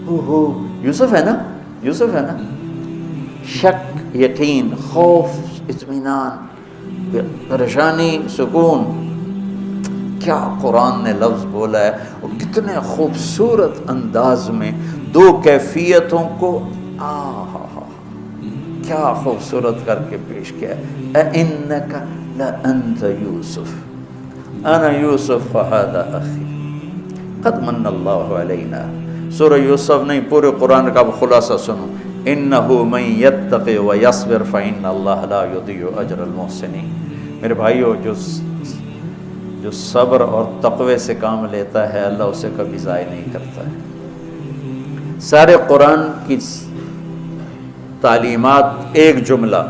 ہو یوسف ہے نا، یوسف ہے نا. شک، یقین، خوف، اطمینان، پریشانی، سکون. کیا قرآن نے لفظ بولا ہے اور کتنے خوبصورت انداز میں دو کیفیتوں کو کیا خوبصورت کر کے پیش کیا ہے. اِنَّكَ لَأَنْتَ يُوسُف أَنَا يُوسُف فَهَذَا أَخِي قَدْ مَنَّ اللَّهُ عَلَيْنَا. سورہ یوسف نہیں، پورے قرآن کا خلاصہ سنو. إِنَّهُ مَن يَتَّقِ وَيَصْبِرْ فَإِنَّ اللَّهَ لَا يُضِيعُ أَجْرَ الْمُحْسِنِينَ. میرے بھائیو، جو صبر اور تقوی سے کام لیتا ہے اللہ اسے کبھی ضائع نہیں کرتا ہے. سارے قرآن کی تعلیمات ایک جملہ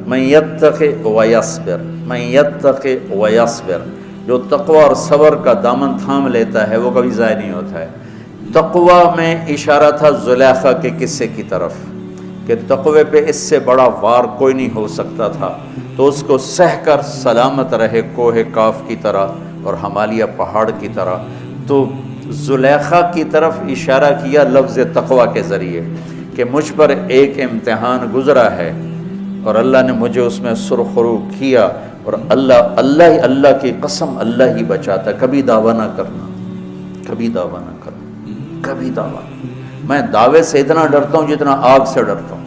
من یتق ویصبر، من یتق ویصبر. جو تقوی اور صبر کا دامن تھام لیتا ہے وہ کبھی ضائع نہیں ہوتا ہے. تقوی میں اشارہ تھا زلیخا کے قصے کی طرف کہ تقوی پہ اس سے بڑا وار کوئی نہیں ہو سکتا تھا، تو اس کو سہ کر سلامت رہے کوہ کاف کی طرح اور ہمالیہ پہاڑ کی طرح. تو زلیخا کی طرف اشارہ کیا لفظ تقوی کے ذریعے کہ مجھ پر ایک امتحان گزرا ہے اور اللہ نے مجھے اس میں سرخرو کیا، اور اللہ کی قسم اللہ ہی بچاتا. کبھی دعویٰ نہ کرنا، کبھی دعویٰ نہ کرنا، کبھی دعویٰ. میں دعوے سے اتنا ڈرتا ہوں جتنا آگ سے ڈرتا ہوں.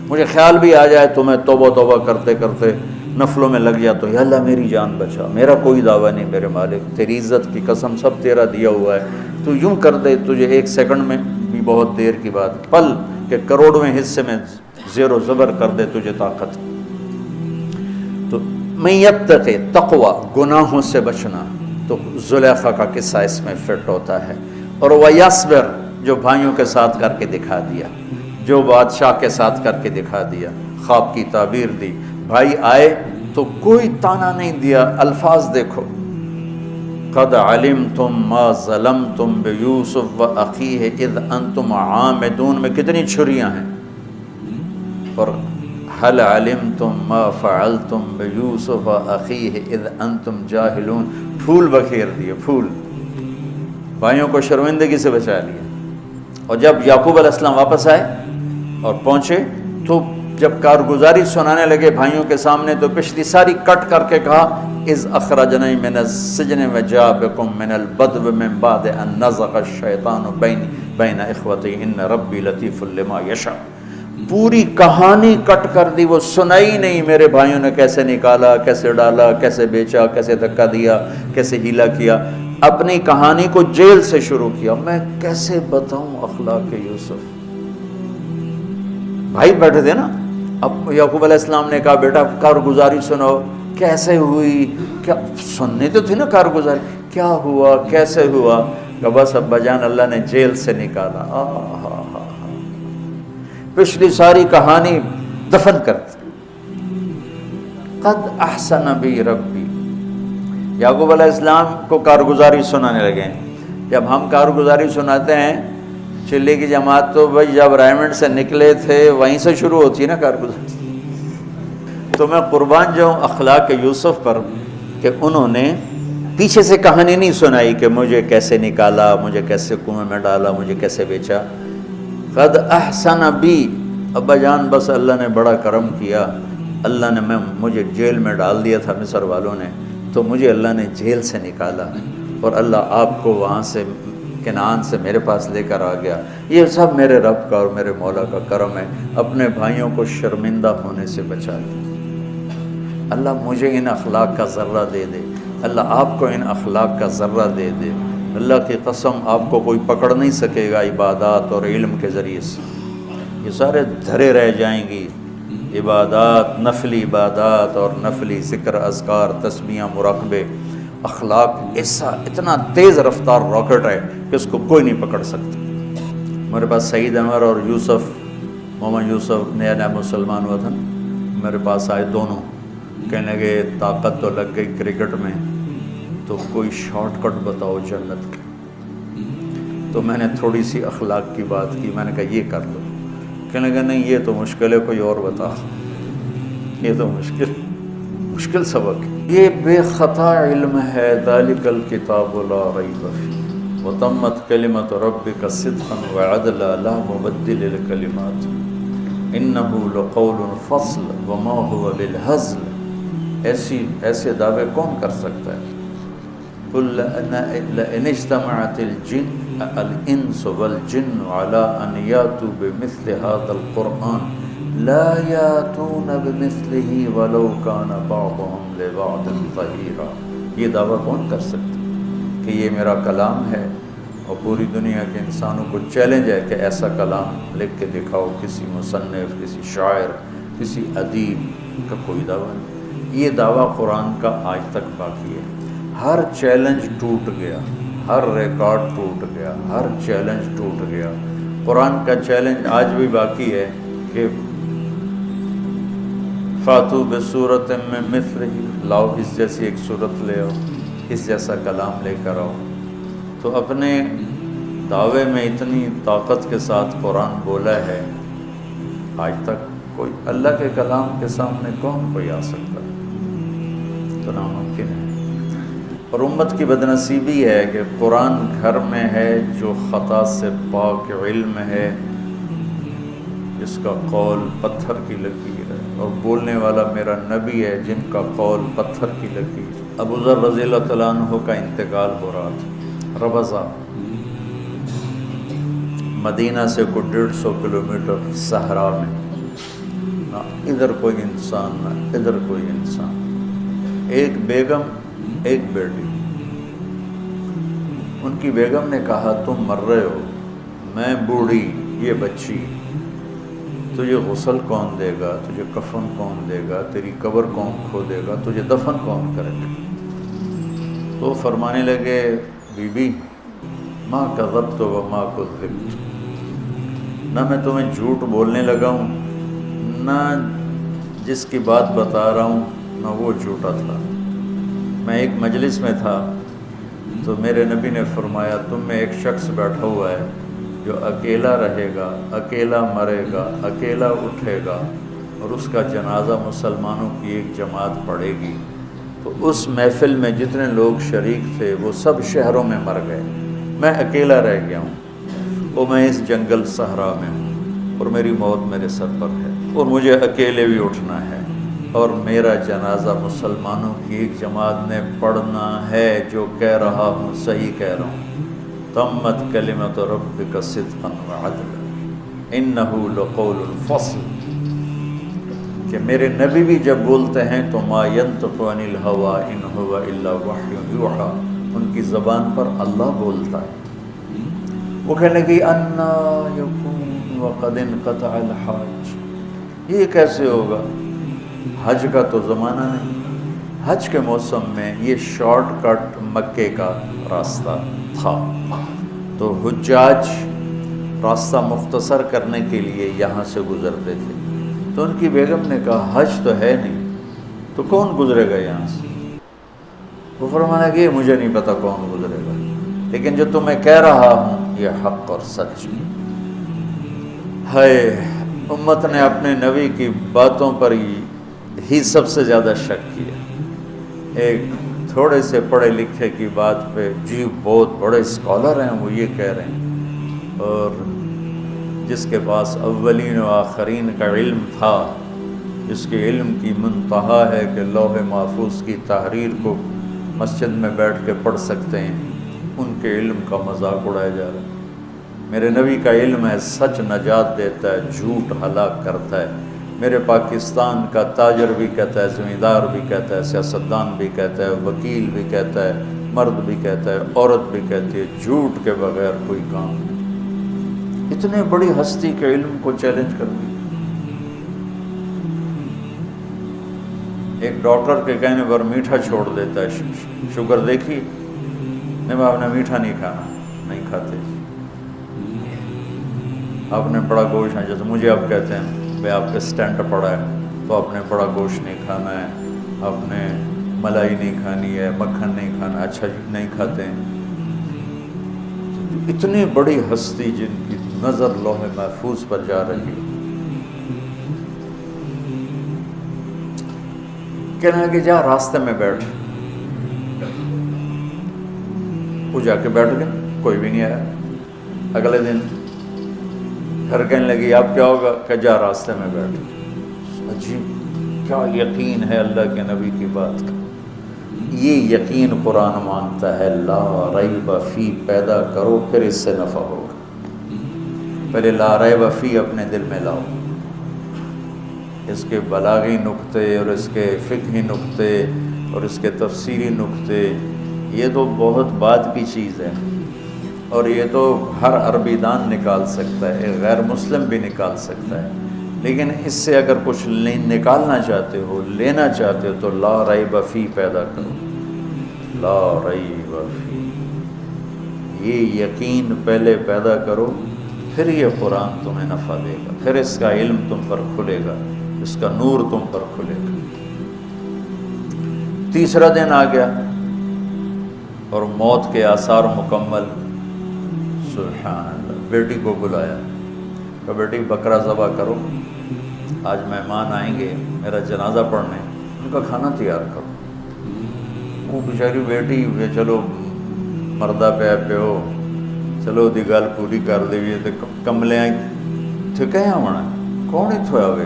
مجھے خیال بھی آ جائے تو میں توبہ کرتے کرتے نفلوں میں لگ جاتا ہوں، یا اللہ میری جان بچا، میرا کوئی دعویٰ نہیں میرے مالک، تیری عزت کی قسم سب تیرا دیا ہوا ہے. تو یوں کر دے تجھے ایک سیکنڈ میں بھی بہت دیر کی بات، پل کہ کروڑویں حصے میں زیر و زبر کر دے تجھے طاقت. تو من یتق، تقوی، گناہوں سے بچنا. تو زلیخا کا قصہ اس میں فٹ ہوتا ہے. اور ویصبر، جو بھائیوں کے ساتھ کر کے دکھا دیا، جو بادشاہ کے ساتھ کر کے دکھا دیا، خواب کی تعبیر دی. بھائی آئے تو کوئی تانا نہیں دیا، الفاظ دیکھو. قد علمتم ما ظلمتم بیوسف واخیہ اذ انتم عامدون میں کتنی چھریاں ہیں. اور هل علمتم ما فعلتم بیوسف واخیہ اذ انتم جاہلون، پھول بکھیر دیے، پھول. بھائیوں کو شرمندگی سے بچا لیا. اور جب یعقوب علیہ السلام واپس آئے اور پہنچے تو جب کارگزاری سنانے لگے بھائیوں کے سامنے تو پچھلی ساری کٹ کر کے کہا اذ اخرجنی من السجن وجاء بکم من البدو من بعد ان نزغ الشیطان بین اخوتی ان ربی لطیف لما یشاء. پوری کہانی کٹ کر دی، وہ سنائی نہیں میرے بھائیوں نے کیسے نکالا، کیسے ڈالا، کیسے بیچا، کیسے دھکا دیا، کیسے ہیلا کیا. اپنی کہانی کو جیل سے شروع کیا. میں کیسے بتاؤں اخلاق یوسف. بھائی بیٹھے تھے نا، اب یعقوب علیہ السلام نے کہا بیٹا کارگزاری سناؤ، کیسے ہوئی، کیا سننی تو تھی نا کارگزاری، کیا ہوا کیسے ہوا. کہ بس ابا جان اللہ نے جیل سے نکالا. پچھلی ساری کہانی دفن کر دی. قد احسن بی ربی. یعقوب علیہ السلام کو کارگزاری سنانے لگے. جب ہم کارگزاری سناتے ہیں چلے کی جماعت تو بھائی جب رائمنڈ سے نکلے تھے وہیں سے شروع ہوتی ہے نا کارگزاری. تو میں قربان جاؤں اخلاق یوسف پر کہ انہوں نے پیچھے سے کہانی نہیں سنائی کہ مجھے کیسے نکالا، مجھے کیسے کنویں میں ڈالا، مجھے کیسے بیچا. قد احسن بی، ابا جان بس اللہ نے بڑا کرم کیا، اللہ نے مجھے جیل میں ڈال دیا تھا مصر والوں نے، تو مجھے اللہ نے جیل سے نکالا اور اللہ آپ کو وہاں سے کنعان سے میرے پاس لے کر آ گیا. یہ سب میرے رب کا اور میرے مولا کا کرم ہے. اپنے بھائیوں کو شرمندہ ہونے سے بچا دیا. اللہ مجھے ان اخلاق کا ذرہ دے دے، اللہ آپ کو ان اخلاق کا ذرہ دے دے. اللہ کی قسم آپ کو کوئی پکڑ نہیں سکے گا عبادات اور علم کے ذریعے سے. یہ سارے دھرے رہ جائیں گی، عبادات، نفلی عبادات اور نفلی ذکر، اذکار، تسبیحاں، مراقبے، اخلاق ایسا اتنا تیز رفتار راکٹ ہے کہ اس کو کوئی نہیں پکڑ سکتا۔ میرے پاس سعید انور اور یوسف، محمد یوسف نیا نیا مسلمان ہوا تھا، میرے پاس آئے دونوں، کہنے لگے طاقت تو لگ گئی کرکٹ میں، تو کوئی شارٹ کٹ بتاؤ جنت کی۔ تو میں نے تھوڑی سی اخلاق کی بات کی، میں نے کہا یہ کر لو، کہنے لگا نہیں یہ تو مشکل ہے، کوئی اور بتا، یہ تو مشکل سبق ہے۔ یہ بے خطا علم ہے، ذالک الکتاب لا ریب فیہ وتمت کلمۃ ربک صدقا وعدلا لا مبدل لکلماتہ انہ لقول فصل وما هو بالہزل۔ ایسے دعوے کون کر سکتا ہے؟ قل لئن اجتمعت الانس والجن على ان یاتوا بمثل هذا القرآن لا یاتون بمثلہ ولو کان بعضهم لبعض ظہیرا۔ یہ دعویٰ کون کر سکتا ہے کہ یہ میرا کلام ہے، اور پوری دنیا کے انسانوں کو چیلنج ہے کہ ایسا کلام لکھ کے دکھاؤ، کسی مصنف، کسی شاعر، کسی ادیب کا کوئی دعویٰ نہیں۔ یہ دعویٰ قرآن کا آج تک باقی ہے۔ ہر چیلنج ٹوٹ گیا، ہر ریکارڈ ٹوٹ گیا، ہر چیلنج ٹوٹ گیا۔ قرآن کا چیلنج آج بھی باقی ہے کہ فاتو بصورت میں مثلہ، لاؤ اس جیسی ایک صورت لے آؤ، اس جیسا کلام لے کر آؤ۔ تو اپنے دعوے میں اتنی طاقت کے ساتھ قرآن بولا ہے، آج تک کوئی اللہ کے کلام کے سامنے کون کوئی آ سکتا ہے؟ تو ناممکن ہے۔ اور امت کی بدنصیبی ہے کہ قرآن گھر میں ہے جو خطا سے پاک علم ہے، جس کا قول پتھر کی لکیر ہے، اور بولنے والا میرا نبی ہے جن کا قول پتھر کی لکیر۔ ابو ذر رضی اللہ تعالیٰ عنہ کا انتقال ہو رہا تھا، ربضہ مدینہ سے کوئی 150 کلومیٹر صحرا میں، نہ ادھر کوئی انسان نہ ادھر کوئی انسان، ایک بیگم ایک بیٹی۔ ان کی بیگم نے کہا تم مر رہے ہو، میں بوڑھی، یہ بچی، تجھے غسل کون دے گا، تجھے کفن کون دے گا، تیری قبر کون کھودے گا، تجھے دفن کون کرے گا؟ تو فرمانے لگے بی بی ما کذبت وما کذبت، نہ میں تمہیں جھوٹ بولنے لگا ہوں، نہ جس کی بات بتا رہا ہوں نہ وہ جھوٹا تھا۔ میں ایک مجلس میں تھا تو میرے نبی نے فرمایا تم میں ایک شخص بیٹھا ہوا ہے جو اکیلا رہے گا، اکیلا مرے گا، اکیلا اٹھے گا، اور اس کا جنازہ مسلمانوں کی ایک جماعت پڑھے گی۔ تو اس محفل میں جتنے لوگ شریک تھے وہ سب شہروں میں مر گئے، میں اکیلا رہ گیا ہوں، اور میں اس جنگل صحرا میں ہوں، اور میری موت میرے سر پر ہے، اور مجھے اکیلے بھی اٹھنا ہے، اور میرا جنازہ مسلمانوں کی ایک جماعت نے پڑھنا ہے۔ جو کہہ رہا ہوں صحیح کہہ رہا ہوں، تمت کلمۃ ربک صدقا وعدلا انہ لقول فصل، کہ میرے نبی بھی جب بولتے ہیں تو ما ینطق عن الہوی ان ہو الا وحی یوحی، ان کی زبان پر اللہ بولتا ہے۔ وہ کہنے لگی انا یکون وقد انقطع الحج، یہ کیسے ہوگا، حج کا تو زمانہ نہیں۔ حج کے موسم میں یہ شارٹ کٹ مکے کا راستہ تھا، تو حجاج راستہ مختصر کرنے کے لیے یہاں سے گزرتے تھے۔ تو ان کی بیگم نے کہا حج تو ہے نہیں تو کون گزرے گا یہاں سے؟ وہ فرمانے لگے مجھے نہیں پتا کون گزرے گا، لیکن جو تمہیں کہہ رہا ہوں یہ حق اور سچ ہے۔ امت نے اپنے نبی کی باتوں پر ہی سب سے زیادہ شک کیا۔ ایک تھوڑے سے پڑھے لکھے کی بات پہ جی بہت بڑے اسکالر ہیں وہ یہ کہہ رہے ہیں، اور جس کے پاس اولین و آخرین کا علم تھا، جس کے علم کی منتہا ہے کہ لوح محفوظ کی تحریر کو مسجد میں بیٹھ کے پڑھ سکتے ہیں، ان کے علم کا مذاق اڑایا جا رہا ہے۔ میرے نبی کا علم ہے سچ نجات دیتا ہے، جھوٹ ہلاک کرتا ہے۔ میرے پاکستان کا تاجر بھی کہتا ہے، زمیندار بھی کہتا ہے، سیاستدان بھی کہتا ہے، وکیل بھی کہتا ہے، مرد بھی کہتا ہے، عورت بھی کہتی ہے، جھوٹ کے بغیر کوئی کام نہیں۔ اتنے بڑی ہستی کے علم کو چیلنج کر دی۔ ایک ڈاکٹر کے کہنے پر میٹھا چھوڑ دیتا ہے، شوگر دیکھی نہیں، آپ نے میٹھا نہیں کھانا، نہیں کھاتے۔ آپ نے بڑا گوشت ہے، جیسے مجھے آپ کہتے ہیں بھائی آپ کے سٹینٹ پڑا ہے تو آپ نے بڑا گوشت نہیں کھانا ہے، آپ نے ملائی نہیں کھانی ہے، مکھن نہیں کھانا، اچھا نہیں کھاتے ہیں۔ اتنی بڑی ہستی جن کی نظر لوح محفوظ پر جا رہی ہے، کہنے لگے جا راستے میں بیٹھ۔ وہ جا کے بیٹھ گئے، کوئی بھی نہیں آیا۔ اگلے دن پھر کہنے لگی اب کیا ہوگا؟ کہ جا راستے میں بیٹھ۔ عجیب، کیا یقین ہے اللہ کے نبی کی بات کا۔ یہ یقین قرآن مانگتا ہے، لا ریب فی پیدا کرو پھر اس سے نفع ہوگا۔ پہلے لا ریب فی اپنے دل میں لاؤ، اس کے بلاغی نقطے اور اس کے فقہی نقطے اور اس کے تفسیری نقطے، یہ تو بہت بعد کی چیز ہے، اور یہ تو ہر عربی دان نکال سکتا ہے، ایک غیر مسلم بھی نکال سکتا ہے، لیکن اس سے اگر کچھ نکالنا چاہتے ہو، لینا چاہتے ہو، تو لا ریب فی پیدا کرو، لا ریب فی، یہ یقین پہلے پیدا کرو، پھر یہ قرآن تمہیں نفع دے گا، پھر اس کا علم تم پر کھلے گا، اس کا نور تم پر کھلے گا۔ تیسرا دن آ گیا اور موت کے آثار مکمل۔ سبحان اللہ، بیٹی کو بلایا کہ بیٹی بکرا ذبح کرو، آج مہمان آئیں گے میرا جنازہ پڑھنے، ان کا کھانا تیار کرو۔ وہ بیچاری بیٹی چلو مردہ پہ ہو، چلو دی گل پوری کر دیئے، تو کملے تھے کہیں ہونا کون ہی تھویا ہوئے،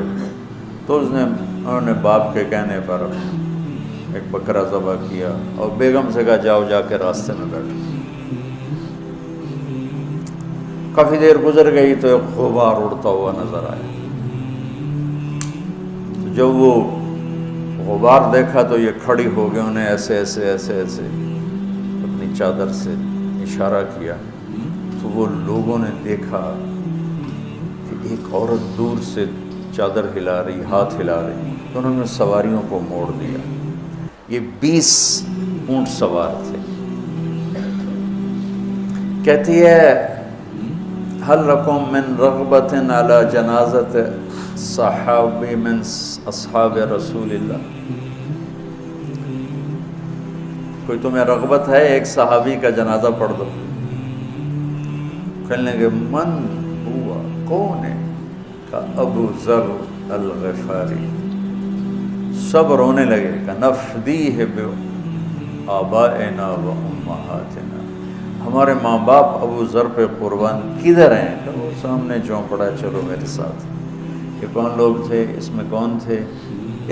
تو انہوں نے باپ کے کہنے پر ایک بکرا ذبح کیا اور بیگم سے کہا جاؤ جا کے راستے میں بیٹھو۔ کافی دیر گزر گئی تو ایک غبار اڑتا ہوا نظر آیا۔ جب وہ غبار دیکھا تو یہ کھڑی ہو گئے، انہیں ایسے ایسے ایسے ایسے اپنی چادر سے اشارہ کیا، تو وہ لوگوں نے دیکھا کہ ایک عورت دور سے چادر ہلا رہی، ہاتھ ہلا رہی، تو انہوں نے سواریوں کو موڑ دیا۔ یہ 20 اونٹ سوار تھے۔ کہتی ہے هل لکم من رغبت علی جنازت صحابی من اصحاب رسول اللہ، کوئی تمہیں رغبت ہے ایک صحابی کا جنازہ پڑھ دو؟ کہنے لگے من ہوا، کون ہے؟ کہ ابو ذر الغفاری۔ سب رونے لگے کہ نفدیہ بآبائنا و امہاتنا، ہمارے ماں باپ ابو ذر پہ قربان کدھر ہیں؟ کہ وہ سامنے چونپڑا ہے، چلو میرے ساتھ۔ یہ کون لوگ تھے؟ اس میں کون تھے؟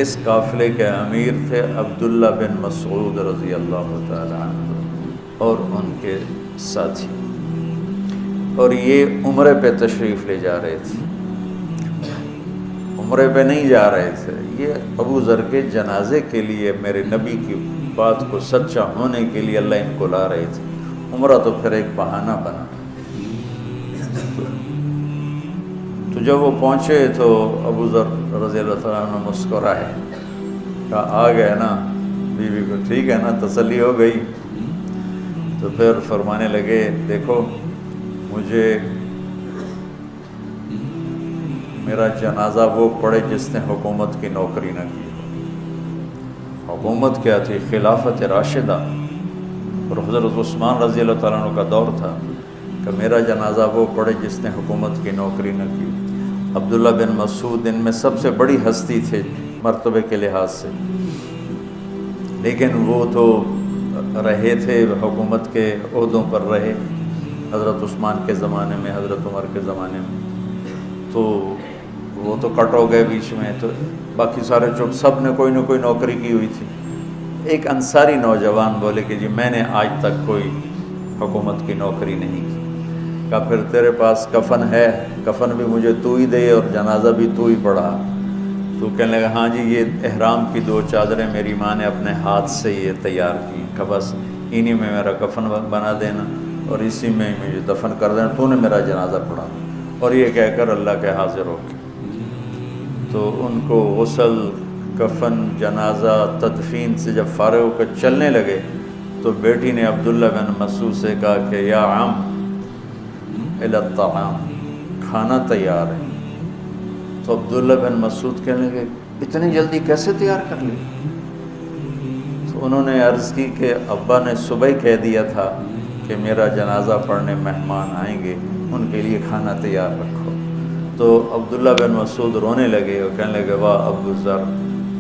اس قافلے کے امیر تھے عبداللہ بن مسعود رضی اللہ تعالی عنہ اور ان کے ساتھی، اور یہ عمرے پہ تشریف لے جا رہے تھے، عمرے پہ نہیں جا رہے تھے، یہ ابو ذر کے جنازے کے لیے، میرے نبی کی بات کو سچا ہونے کے لیے اللہ ان کو لا رہے تھے۔ عمرہ تو پھر ایک بہانہ بنا۔ تو جب وہ پہنچے تو ابو ذر رضی اللہ تعالیٰ عنہ مسکرائے، کہا آ گئے نا، بیوی کو ٹھیک ہے نا، تسلی ہو گئی۔ تو پھر فرمانے لگے دیکھو مجھے میرا جنازہ وہ پڑھے جس نے حکومت کی نوکری نہ کی ہو۔ حکومت کیا تھی؟ خلافت راشدہ، اور حضرت عثمان رضی اللہ تعالیٰ عنہ کا دور تھا، کہ میرا جنازہ وہ پڑھے جس نے حکومت کی نوکری نہ کی۔ عبداللہ بن مسعود ان میں سب سے بڑی ہستی تھے مرتبے کے لحاظ سے، لیکن وہ تو رہے تھے حکومت کے عہدوں پر رہے، حضرت عثمان کے زمانے میں، حضرت عمر کے زمانے میں، تو وہ تو کٹ ہو گئے بیچ میں، تو باقی سارے چپ، سب نے کوئی نہ کوئی نوکری کی ہوئی تھی۔ ایک انصاری نوجوان بولے کہ جی میں نے آج تک کوئی حکومت کی نوکری نہیں کی۔ کہا پھر تیرے پاس کفن ہے؟ کفن بھی مجھے تو ہی دے اور جنازہ بھی تو ہی پڑھا۔ تو کہنے لگا ہاں جی یہ احرام کی 2 چادریں میری ماں نے اپنے ہاتھ سے یہ تیار کی، کہ بس انہی میں میرا کفن بنا دینا اور اسی میں مجھے دفن کر دینا، تو نے میرا جنازہ پڑھا۔ اور یہ کہہ کر اللہ کے حاضر ہو کے تو ان کو غسل کفن جنازہ تدفین سے جب فارغ ہو کر چلنے لگے تو بیٹی نے عبداللہ بن مسعود سے کہا کہ یا عم الی الطعام، کھانا تیار ہے۔ تو عبداللہ بن مسعود کہنے لگے اتنی جلدی کیسے تیار کر لی؟ تو انہوں نے عرض کی کہ ابا نے صبح ہی کہہ دیا تھا کہ میرا جنازہ پڑھنے مہمان آئیں گے، ان کے لیے کھانا تیار رکھو۔ تو عبداللہ بن مسعود رونے لگے اور کہنے لگے واہ ابو ذر،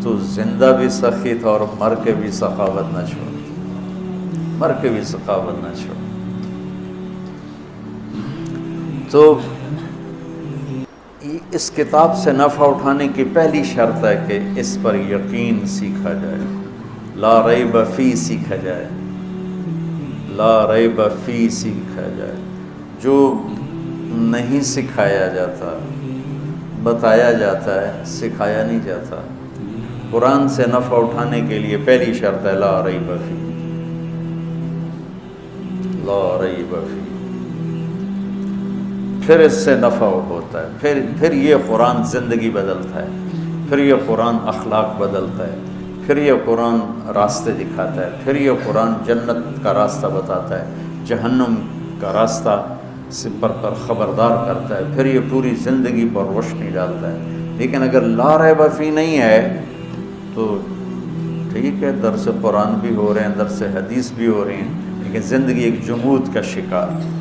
تو زندہ بھی سخی تھا اور مر کے بھی سخاوت نہ چھوڑ، مر کے بھی سخاوت نہ چھوڑ۔ تو اس کتاب سے نفع اٹھانے کی پہلی شرط ہے کہ اس پر یقین سیکھا جائے، لا ریب فی سیکھا جائے، لا ریب فی سیکھا جائے۔ جو نہیں سکھایا جاتا، بتایا جاتا ہے، سکھایا نہیں جاتا۔ قرآن سے نفع اٹھانے کے لیے پہلی شرط ہے لا ریب فی، لا ریب فی، پھر اس سے نفع ہوتا ہے، پھر یہ قرآن زندگی بدلتا ہے، پھر یہ قرآن اخلاق بدلتا ہے، پھر یہ قرآن راستے دکھاتا ہے، پھر یہ قرآن جنت کا راستہ بتاتا ہے، جہنم کا راستہ سے پر خبردار کرتا ہے، پھر یہ پوری زندگی پر روشنی ڈالتا ہے۔ لیکن اگر لا ریب فی نہیں ہے تو ٹھیک ہے، درس قرآن بھی ہو رہے ہیں، درس حدیث بھی ہو رہے ہیں، لیکن زندگی ایک جمود کا شکار ہے۔